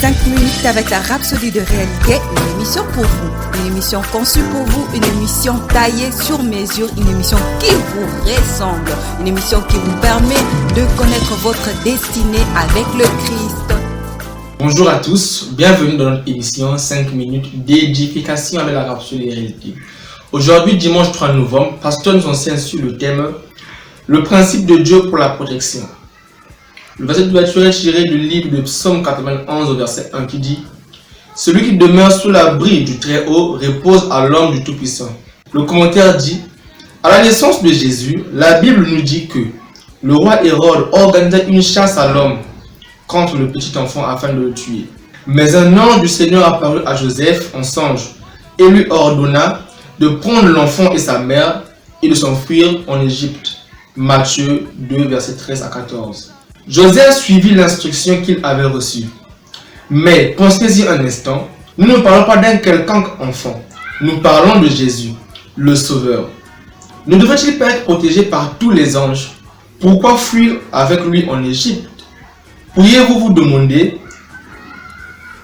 5 minutes avec la Rhapsodie de réalité, une émission pour vous, une émission conçue pour vous, une émission taillée sur mesure, une émission qui vous ressemble, une émission qui vous permet de connaître votre destinée avec le Christ. Bonjour à tous, bienvenue dans notre émission 5 minutes d'édification avec la Rhapsodie de réalité. Aujourd'hui, dimanche 3 novembre, Pasteur nous enseigne sur le thème « Le principe de Dieu pour la protection ». Le verset de lecture est tiré du livre de Psaume 91 au verset 1 qui dit « Celui qui demeure sous l'abri du Très-Haut repose à l'ombre du Tout-Puissant ». Le commentaire dit « À la naissance de Jésus, la Bible nous dit que le roi Hérode organisait une chasse à l'homme contre le petit enfant afin de le tuer. Mais un ange du Seigneur apparut à Joseph en songe et lui ordonna de prendre l'enfant et sa mère et de s'enfuir en Égypte. » Matthieu 2, versets 13 à 14. Joseph suivit l'instruction qu'il avait reçue. Mais pensez-y un instant, nous ne parlons pas d'un quelconque enfant, nous parlons de Jésus, le Sauveur. Ne devrait-il pas être protégé par tous les anges? Pourquoi fuir avec lui en Égypte? Pourriez-vous vous demander?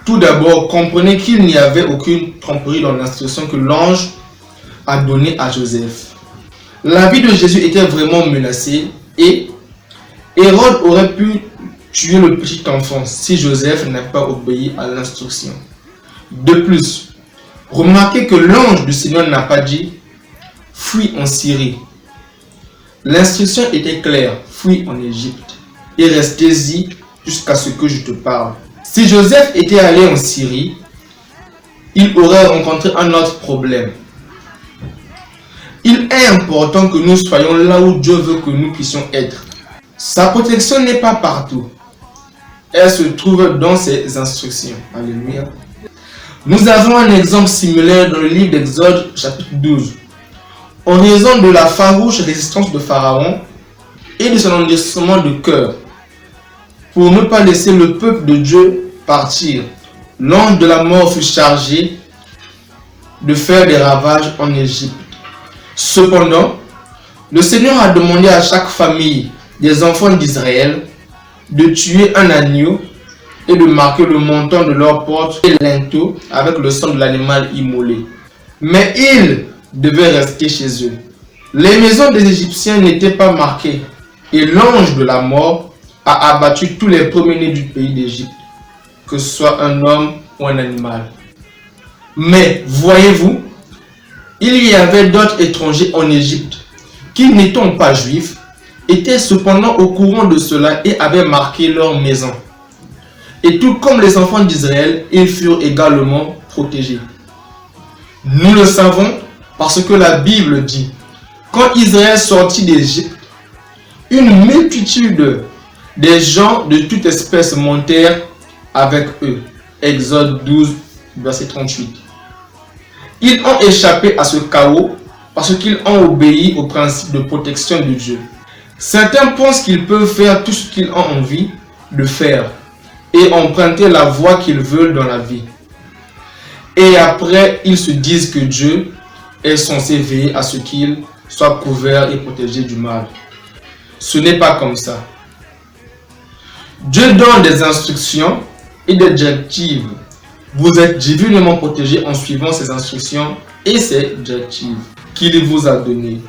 Tout d'abord, comprenez qu'il n'y avait aucune tromperie dans l'instruction que l'ange a donnée à Joseph. La vie de Jésus était vraiment menacée et Hérode aurait pu tuer le petit enfant si Joseph n'avait pas obéi à l'instruction. De plus, remarquez que l'ange du Seigneur n'a pas dit « fuis en Syrie ». L'instruction était claire « fuis en Égypte et restez-y jusqu'à ce que je te parle ». Si Joseph était allé en Syrie, il aurait rencontré un autre problème. Il est important que nous soyons là où Dieu veut que nous puissions être. Sa protection n'est pas partout. Elle se trouve dans ses instructions. Alléluia. Nous avons un exemple similaire dans le livre d'Exode, chapitre 12. En raison de la farouche résistance de Pharaon et de son endurcissement de cœur, pour ne pas laisser le peuple de Dieu partir, l'ange de la mort fut chargé de faire des ravages en Égypte. Cependant, le Seigneur a demandé à chaque famille des enfants d'Israël de tuer un agneau et de marquer le montant de leur porte et linteau avec le sang de l'animal immolé. Mais ils devaient rester chez eux. Les maisons des Égyptiens n'étaient pas marquées et l'ange de la mort a abattu tous les premiers-nés du pays d'Égypte, que ce soit un homme ou un animal. Mais voyez-vous, il y avait d'autres étrangers en Égypte qui, n'étant pas juifs, étaient cependant au courant de cela et avaient marqué leur maison. Et tout comme les enfants d'Israël, ils furent également protégés. Nous le savons parce que la Bible dit, quand Israël sortit d'Égypte, une multitude des gens de toute espèce montèrent avec eux. Exode 12, verset 38. Ils ont échappé à ce chaos parce qu'ils ont obéi au principe de protection de Dieu. Certains pensent qu'ils peuvent faire tout ce qu'ils ont envie de faire et emprunter la voie qu'ils veulent dans la vie. Et après, ils se disent que Dieu est censé veiller à ce qu'ils soient couverts et protégés du mal. Ce n'est pas comme ça. Dieu donne des instructions et des directives. Vous êtes divinement protégés en suivant ces instructions et ces directives qu'il vous a données.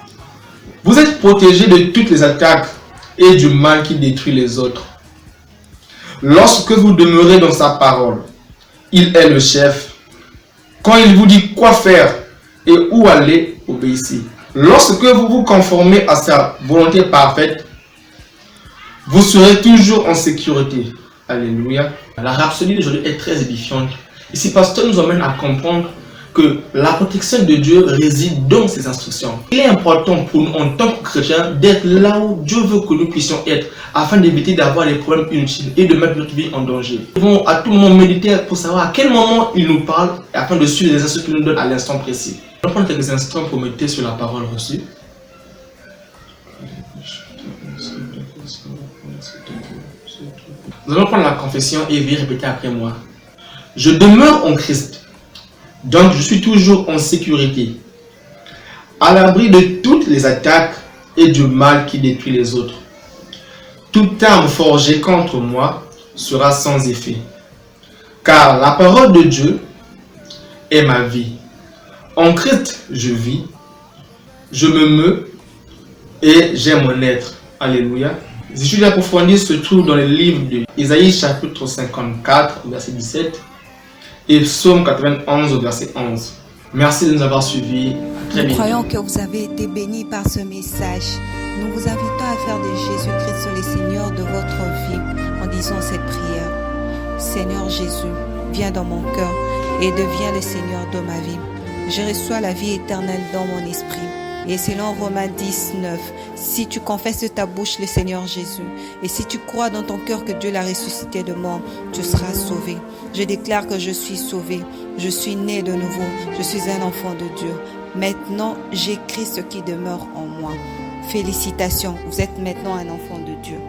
Vous êtes protégés de toutes les attaques et du mal qui détruit les autres. Lorsque vous demeurez dans sa parole, il est le chef. Quand il vous dit quoi faire et où aller, obéissez. Lorsque vous vous conformez à sa volonté parfaite, vous serez toujours en sécurité. Alléluia. La rhapsodie d'aujourd'hui est très édifiante. Ici, Pasteur nous emmène à comprendre que la protection de Dieu réside dans ses instructions. Il est important pour nous en tant que chrétiens d'être là où Dieu veut que nous puissions être afin d'éviter d'avoir des problèmes inutiles et de mettre notre vie en danger. Nous devons à tout moment méditer pour savoir à quel moment il nous parle afin de suivre les instructions qu'il nous donne à l'instant précis. Nous allons prendre quelques instants pour méditer sur la parole reçue. Nous allons prendre la confession et veuillez répéter après moi. Je demeure en Christ. Donc je suis toujours en sécurité, à l'abri de toutes les attaques et du mal qui détruit les autres. Toute arme forgée contre moi sera sans effet. Car la parole de Dieu est ma vie. En Christ, je vis, je me meus et j'ai mon être. Alléluia. Les études approfondies se trouvent dans le livre d'Ésaïe chapitre 54, verset 17 et Psaume 91, verset 11. Merci de nous avoir suivis. Nous croyons que vous avez été bénis par ce message. Nous vous invitons à faire de Jésus-Christ le Seigneur de votre vie en disant cette prière. Seigneur Jésus, viens dans mon cœur et deviens le Seigneur de ma vie. Je reçois la vie éternelle dans mon esprit. Et selon Romains 10, 9, si tu confesses de ta bouche le Seigneur Jésus, et si tu crois dans ton cœur que Dieu l'a ressuscité de mort, tu seras sauvé. Je déclare que je suis sauvé, je suis né de nouveau, je suis un enfant de Dieu. Maintenant, j'ai Christ qui demeure en moi. Félicitations, vous êtes maintenant un enfant de Dieu.